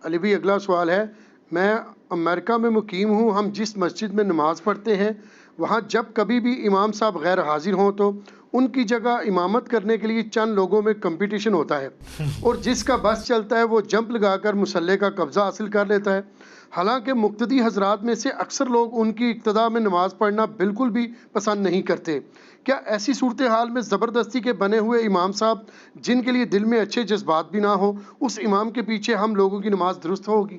علی بھائی اگلا سوال ہے، میں امریکہ میں مقیم ہوں، ہم جس مسجد میں نماز پڑھتے ہیں وہاں جب کبھی بھی امام صاحب غیر حاضر ہوں تو ان کی جگہ امامت کرنے کے لیے چند لوگوں میں کمپٹیشن ہوتا ہے اور جس کا بس چلتا ہے وہ جمپ لگا کر مصلی کا قبضہ حاصل کر لیتا ہے، حالانکہ مقتدی حضرات میں سے اکثر لوگ ان کی اقتداء میں نماز پڑھنا بالکل بھی پسند نہیں کرتے۔ کیا ایسی صورتحال میں زبردستی کے بنے ہوئے امام صاحب جن کے لیے دل میں اچھے جذبات بھی نہ ہو، اس امام کے پیچھے ہم لوگوں کی نماز درست ہوگی؟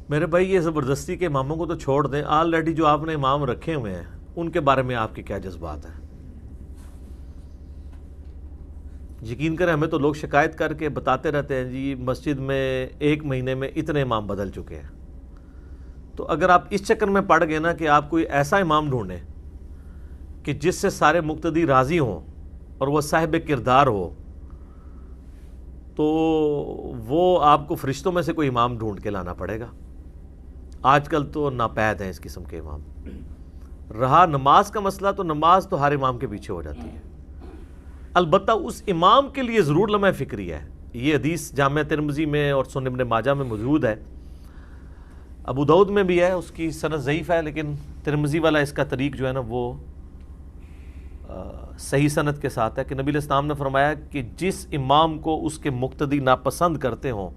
میرے بھائی یہ زبردستی کے اماموں کو تو چھوڑ دیں، آلریڈی جو آپ نے امام رکھے ہوئے ہیں ان کے بارے میں آپ کے کیا جذبات ہیں؟ یقین کریں ہمیں تو لوگ شکایت کر کے بتاتے رہتے ہیں جی مسجد میں ایک مہینے میں اتنے امام بدل چکے ہیں۔ تو اگر آپ اس چکر میں پڑ گئے نا کہ آپ کوئی ایسا امام ڈھونڈیں کہ جس سے سارے مقتدی راضی ہوں اور وہ صاحب کردار ہو، تو وہ آپ کو فرشتوں میں سے کوئی امام ڈھونڈ کے لانا پڑے گا۔ آج کل تو ناپید ہیں اس قسم کے امام۔ رہا نماز کا مسئلہ، تو نماز تو ہر امام کے پیچھے ہو جاتی ہے، البتہ اس امام کے لیے ضرور لمحہ فکری ہے۔ یہ حدیث جامع ترمذی میں اور سنن ابن ماجہ میں موجود ہے، ابو داؤد میں بھی ہے، اس کی سند ضعیف ہے، لیکن ترمذی والا اس کا طریق جو ہے نا وہ صحیح سند کے ساتھ ہے کہ نبی علیہ السلام نے فرمایا کہ جس امام کو اس کے مقتدی ناپسند کرتے ہوں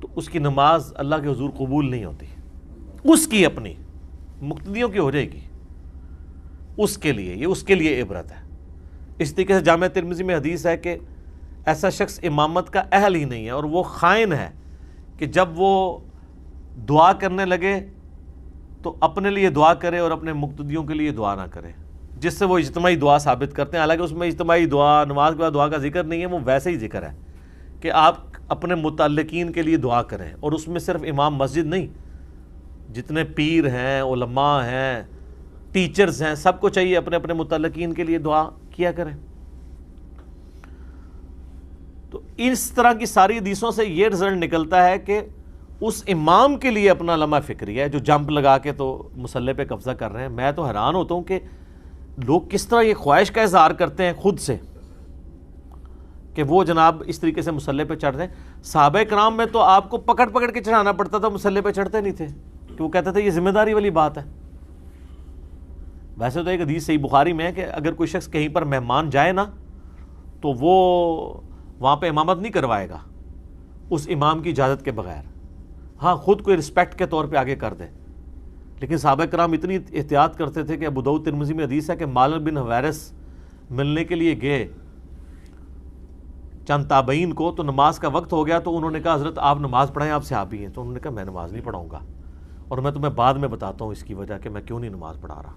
تو اس کی نماز اللہ کے حضور قبول نہیں ہوتی، اس کی اپنی مقتدیوں کی ہو جائے گی، اس کے لیے یہ اس کے لیے عبرت ہے۔ اس طریقے سے جامع ترمذی میں حدیث ہے کہ ایسا شخص امامت کا اہل ہی نہیں ہے اور وہ خائن ہے کہ جب وہ دعا کرنے لگے تو اپنے لیے دعا کرے اور اپنے مقتدیوں کے لیے دعا نہ کرے، جس سے وہ اجتماعی دعا ثابت کرتے ہیں۔ حالانکہ اس میں اجتماعی دعا، نماز کے بعد دعا کا ذکر نہیں ہے، وہ ویسے ہی ذکر ہے کہ آپ اپنے متعلقین کے لیے دعا کریں، اور اس میں صرف امام مسجد نہیں، جتنے پیر ہیں، علماء ہیں، ٹیچرز ہیں، سب کو چاہیے اپنے اپنے متعلقین کے لیے دعا کیا کریں۔ تو اس طرح کی ساری حدیثوں سے یہ رزلٹ نکلتا ہے کہ اس امام کے لیے اپنا لمحہ فکری ہے جو جمپ لگا کے تو مصلی پہ قبضہ کر رہے ہیں۔ میں تو حیران ہوتا ہوں کہ لوگ کس طرح یہ خواہش کا اظہار کرتے ہیں خود سے کہ وہ جناب اس طریقے سے مصلی پہ چڑھ رہے ہیں۔ صحابہ کرام میں تو آپ کو پکڑ پکڑ کے چڑھانا پڑتا تھا، مصلی پہ چڑھتے نہیں تھے، کہ وہ کہتے تھے یہ ذمہ داری والی بات ہے۔ ویسے تو ایک حدیث صحیح بخاری میں ہے کہ اگر کوئی شخص کہیں پر مہمان جائے نا تو وہ وہاں پہ امامت نہیں کروائے گا اس امام کی اجازت کے بغیر، ہاں خود کوئی رسپیکٹ کے طور پہ آگے کر دے۔ لیکن صحابہ کرام اتنی احتیاط کرتے تھے کہ ابو داؤد ترمذی میں حدیث ہے کہ مالک بن حویرث ملنے کے لیے گئے چند تابعین کو، تو نماز کا وقت ہو گیا تو انہوں نے کہا حضرت آپ نماز پڑھائیں، آپ صحابی ہیں۔ تو انہوں نے کہا میں نماز نہیں پڑھاؤں گا، اور میں تمہیں بعد میں بتاتا ہوں اس کی وجہ کہ میں کیوں نہیں نماز پڑھا رہا۔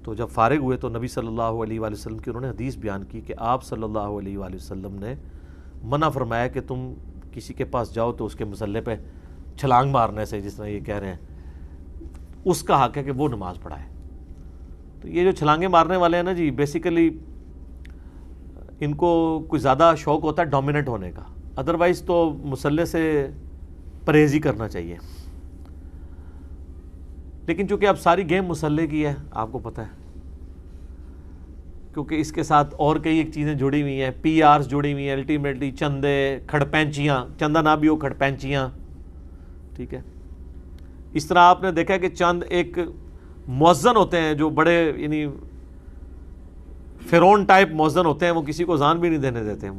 تو جب فارغ ہوئے تو نبی صلی اللہ علیہ وآلہ وسلم کی انہوں نے حدیث بیان کی کہ آپ صلی اللہ علیہ وآلہ وسلم نے منع فرمایا کہ تم کسی کے پاس جاؤ تو اس کے مصلی پہ چھلانگ مارنے سے، جس طرح یہ کہہ رہے ہیں، اس کا حق ہے کہ وہ نماز پڑھائے۔ تو یہ جو چھلانگیں مارنے والے ہیں نا جی، بیسیکلی ان کو کوئی زیادہ شوق ہوتا ہے ڈومیننٹ ہونے کا، ادروائز تو مصلی سے پرہیز ہی کرنا چاہیے۔ لیکن چونکہ اب ساری گیم مصلی کی ہے، آپ کو پتہ ہے، کیونکہ اس کے ساتھ اور کئی ایک چیزیں جڑی ہوئی ہیں، پی آرز جڑی ہوئی ہیں، الٹیمیٹلی چندے، کھڑپینچیاں، چندہ نہ بھی ہو کھڑپینچیاں، ٹھیک ہے۔ اس طرح آپ نے دیکھا کہ چند ایک مؤذن ہوتے ہیں جو بڑے یعنی فرعون ٹائپ مؤذن ہوتے ہیں، وہ کسی کو اذان بھی نہیں دینے دیتے ہیں،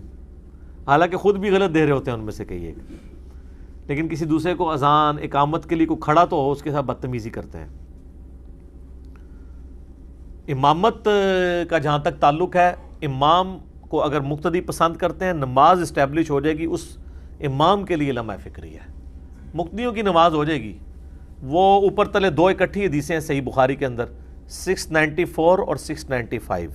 حالانکہ خود بھی غلط دے رہے ہوتے ہیں ان میں سے کئی ایک، لیکن کسی دوسرے کو اذان اقامت کے لیے کوئی کھڑا تو ہو اس کے ساتھ بدتمیزی کرتے ہیں۔ امامت کا جہاں تک تعلق ہے، امام کو اگر مقتدی پسند کرتے ہیں، نماز اسٹیبلش ہو جائے گی، اس امام کے لیے لمحہ فکری ہے، مقتدیوں کی نماز ہو جائے گی۔ وہ اوپر تلے دو اکٹھی حدیثیں ہیں صحیح بخاری کے اندر، 694 اور 695۔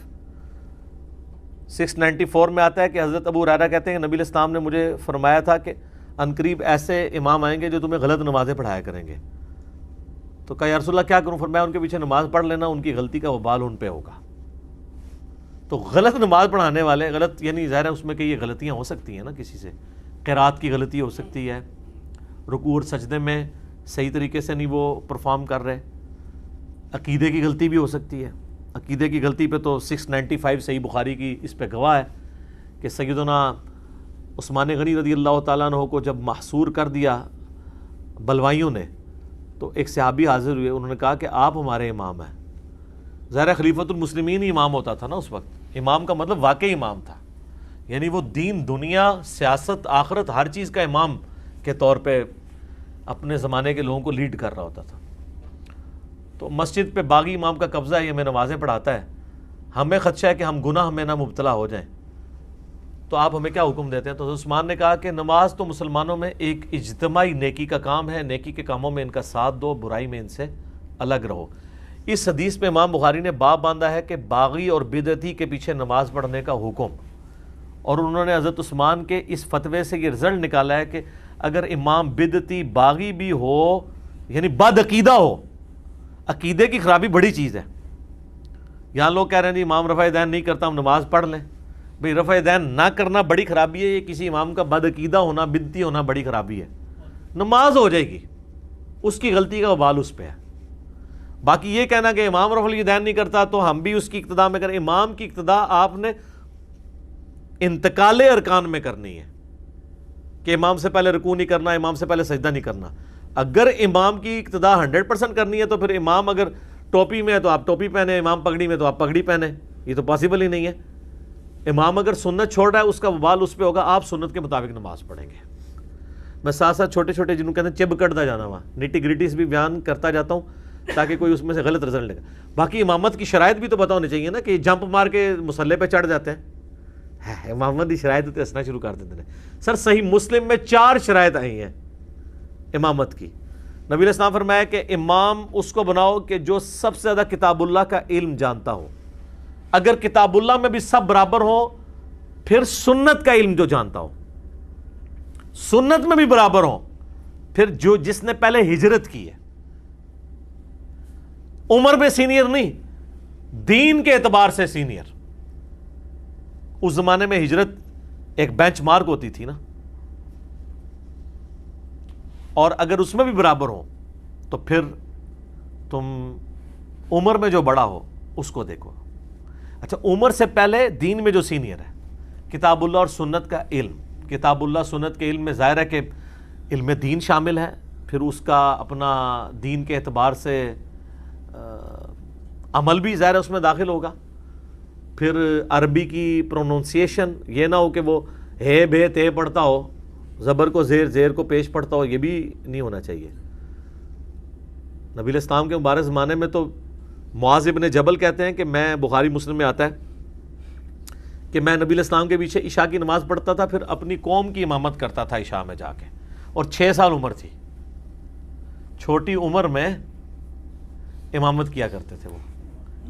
694 میں آتا ہے کہ حضرت ابو ہریرہ کہتے ہیں کہ نبی علیہ السلام نے مجھے فرمایا تھا کہ عنقریب ایسے امام آئیں گے جو تمہیں غلط نمازیں پڑھایا کریں گے۔ تو کہا یا رسول اللہ کیا کروں؟ فرمایا ان کے پیچھے نماز پڑھ لینا، ان کی غلطی کا وبال ان پہ ہوگا۔ تو غلط نماز پڑھانے والے، غلط یعنی ظاہر ہے اس میں کہ یہ غلطیاں ہو سکتی ہیں نا، کسی سے قرات کی غلطی ہو سکتی ہے، رکوع اور سجدے میں صحیح طریقے سے نہیں وہ پرفارم کر رہے، عقیدے کی غلطی بھی ہو سکتی ہے۔ عقیدے کی غلطی پہ تو 695 صحیح بخاری کی اس پہ گواہ ہے کہ سیدنا عثمان غنی رضی اللہ تعالیٰ عنہ کو جب محصور کر دیا بلوائیوں نے تو ایک صحابی حاضر ہوئے، انہوں نے کہا کہ آپ ہمارے امام ہیں۔ ظاہر خلیفۃ المسلمین ہی امام ہوتا تھا نا اس وقت، امام کا مطلب واقعی امام تھا، یعنی وہ دین دنیا سیاست آخرت ہر چیز کا امام کے طور پہ اپنے زمانے کے لوگوں کو لیڈ کر رہا ہوتا تھا۔ تو مسجد پہ باغی امام کا قبضہ ہے، یہ ہمیں نمازیں پڑھاتا ہے، ہمیں خدشہ ہے کہ ہم گناہ میں نہ مبتلا ہو جائیں، تو آپ ہمیں کیا حکم دیتے ہیں؟ تو عثمان نے کہا کہ نماز تو مسلمانوں میں ایک اجتماعی نیکی کا کام ہے، نیکی کے کاموں میں ان کا ساتھ دو، برائی میں ان سے الگ رہو۔ اس حدیث میں امام بخاری نے باب باندھا ہے کہ باغی اور بدعتی کے پیچھے نماز پڑھنے کا حکم، اور انہوں نے حضرت عثمان کے اس فتوے سے یہ رزلٹ نکالا ہے کہ اگر امام بدعتی باغی بھی ہو، یعنی بد عقیدہ ہو، عقیدے کی خرابی بڑی چیز ہے۔ یہاں لوگ کہہ رہے ہیں جی امام رفع دین نہیں کرتا، ہم نماز پڑھ لیں۔ بھئی رفع دین نہ کرنا بڑی خرابی ہے، یہ کسی امام کا بد عقیدہ ہونا، بدعتی ہونا بڑی خرابی ہے۔ نماز ہو جائے گی، اس کی غلطی کا وبال اس پہ ہے۔ باقی یہ کہنا کہ امام رفع دین نہیں کرتا تو ہم بھی اس کی اقتداء میں کریں، امام کی اقتداء آپ نے انتقال ارکان میں کرنی ہے کہ امام سے پہلے رکوع نہیں کرنا، امام سے پہلے سجدہ نہیں کرنا۔ اگر امام کی اقتداء 100% کرنی ہے تو پھر امام اگر ٹوپی میں ہے تو آپ ٹوپی پہنے، امام پگڑی میں تو آپ پگڑی پہنے، یہ تو پاسبل ہی نہیں ہے۔ امام اگر سنت چھوڑ رہا ہے اس کا وبال اس پہ ہوگا، آپ سنت کے مطابق نماز پڑھیں گے۔ میں ساتھ ساتھ چھوٹے چھوٹے جنہوں کہتے ہیں چب کٹتا جانا، وہاں نیٹی گریٹیز بھی بیان کرتا جاتا ہوں تاکہ کوئی اس میں سے غلط رزلٹ لے گا۔ باقی امامت کی شرائط بھی تو پتہ ہونی چاہیے نا، کہ جمپ مار کے مصلے پہ چڑھ جاتے ہیں، امامت کی شرائط تو ہنسنا شروع کر دیتے ہیں۔ سر صحیح مسلم میں 4 شرائط آئی ہیں امامت کی۔ نبی علیہ السلام فرمایا کہ امام اس کو بناؤ کہ جو سب سے زیادہ کتاب اللہ کا علم جانتا ہو، اگر کتاب اللہ میں بھی سب برابر ہو، پھر سنت کا علم جو جانتا ہو، سنت میں بھی برابر ہو، پھر جس نے پہلے ہجرت کی ہے، عمر میں سینئر نہیں، دین کے اعتبار سے سینئر۔ اس زمانے میں ہجرت ایک بینچ مارک ہوتی تھی نا، اور اگر اس میں بھی برابر ہو تو پھر تم عمر میں جو بڑا ہو اس کو دیکھو۔ اچھا، عمر سے پہلے دین میں جو سینئر ہے، کتاب اللہ اور سنت کا علم، کتاب اللہ سنت کے علم میں ظاہر ہے کہ علم دین شامل ہے، پھر اس کا اپنا دین کے اعتبار سے عمل بھی ظاہر ہے اس میں داخل ہوگا، پھر عربی کی پروننسیشن، یہ نہ ہو کہ وہ ہے بے تے پڑھتا ہو، زبر کو زیر، زیر کو پیش پڑھتا ہو، یہ بھی نہیں ہونا چاہیے۔ نبی علیہ السلام کے مبارک زمانے میں تو معاذ ابن جبل کہتے ہیں کہ میں، بخاری مسلم میں آتا ہے کہ میں نبی علیہ السلام کے پیچھے عشاء کی نماز پڑھتا تھا، پھر اپنی قوم کی امامت کرتا تھا عشاء میں جا کے، اور 6 سال عمر تھی، چھوٹی عمر میں امامت کیا کرتے تھے وہ،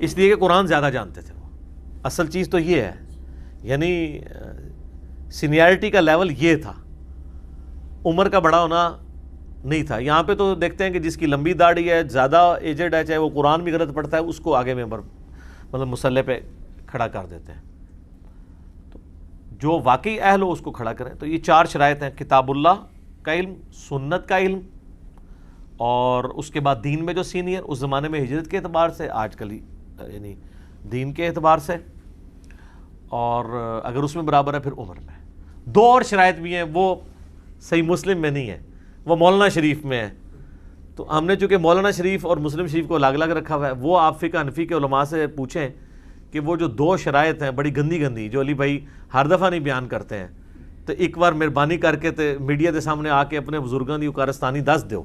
اس لیے کہ قرآن زیادہ جانتے تھے وہ۔ اصل چیز تو یہ ہے، یعنی سینیارٹی کا لیول یہ تھا، عمر کا بڑا ہونا نہیں تھا۔ یہاں پہ تو دیکھتے ہیں کہ جس کی لمبی داڑھی ہے، زیادہ ایجڈ ہے، چاہے وہ قرآن بھی غلط پڑھتا ہے، اس کو آگے ممبر مطلب مصلی پہ کھڑا کر دیتے ہیں۔ تو جو واقعی اہل ہو اس کو کھڑا کریں۔ تو یہ 4 شرائط ہیں، کتاب اللہ کا علم، سنت کا علم، اور اس کے بعد دین میں جو سینئر، اس زمانے میں ہجرت کے اعتبار سے، آج کل یعنی دین کے اعتبار سے، اور اگر اس میں برابر ہے پھر عمر میں۔ 2 اور شرائط بھی ہیں، وہ صحیح مسلم میں نہیں ہے، وہ مولانا شریف میں ہے۔ تو ہم نے چونکہ مولانا شریف اور مسلم شریف کو الگ الگ رکھا ہوا ہے، وہ آپ فقہ حنفی کے علماء سے پوچھیں کہ وہ جو 2 شرائط ہیں بڑی گندی گندی، جو علی بھائی ہر دفعہ نہیں بیان کرتے ہیں، تو ایک بار مہربانی کر کے میڈیا کے سامنے آ کے اپنے بزرگوں کی کارستانی دس دو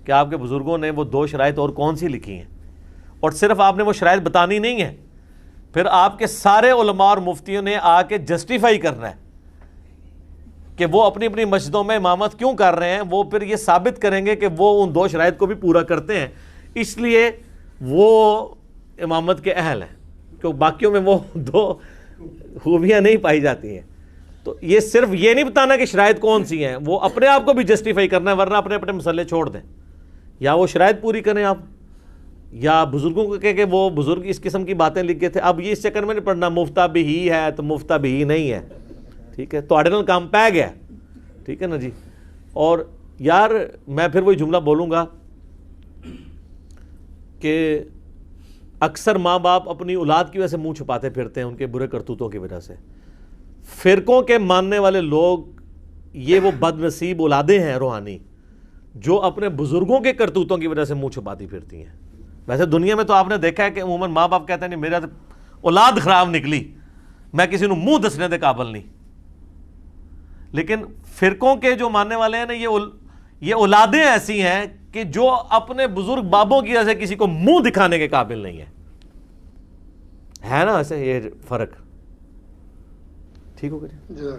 کہ آپ کے بزرگوں نے وہ 2 شرائط اور کون سی لکھی ہیں، اور صرف آپ نے وہ شرائط بتانی نہیں ہے، پھر آپ کے سارے علماء اور مفتیوں نے آ کے جسٹیفائی کرنا ہے کہ وہ اپنی اپنی مسجدوں میں امامت کیوں کر رہے ہیں، وہ پھر یہ ثابت کریں گے کہ وہ ان 2 شرائط کو بھی پورا کرتے ہیں، اس لیے وہ امامت کے اہل ہیں، کیونکہ باقیوں میں وہ 2 خوبیاں نہیں پائی جاتی ہیں۔ تو یہ صرف یہ نہیں بتانا کہ شرائط کون سی ہیں، وہ اپنے آپ کو بھی جسٹیفائی کرنا ہے، ورنہ اپنے اپنے مسئلے چھوڑ دیں، یا وہ شرائط پوری کریں آپ، یا بزرگوں کو کہہ کہ وہ بزرگ اس قسم کی باتیں لکھ گئے تھے، اب یہ اس چکر میں نہیں پڑھنا مفتہ بھی ہی ہے تو مفتہ بھی ہی نہیں ہے، ٹھیک ہے، تو آرڈینل کام پہ گیا، ٹھیک ہے نا جی۔ اور یار میں پھر وہی جملہ بولوں گا کہ اکثر ماں باپ اپنی اولاد کی وجہ سے منہ چھپاتے پھرتے ہیں، ان کے برے کرتوتوں کی وجہ سے۔ فرقوں کے ماننے والے لوگ یہ وہ بد نصیب اولادیں ہیں روحانی جو اپنے بزرگوں کے کرتوتوں کی وجہ سے منہ چھپاتی پھرتی ہیں. ویسے دنیا میں تو آپ نے دیکھا ہے کہ عموماً ماں باپ کہتے ہیں نہیں میرا اولاد خراب نکلی, میں کسی نے منہ دسنے دے قابل نہیں. لیکن فرقوں کے جو ماننے والے ہیں نا, یہ اولادیں ایسی ہیں کہ جو اپنے بزرگ بابوں کی وجہ سے کسی کو منہ دکھانے کے قابل نہیں ہے نا ایسے یہ فرق. ٹھیک ہو گیا.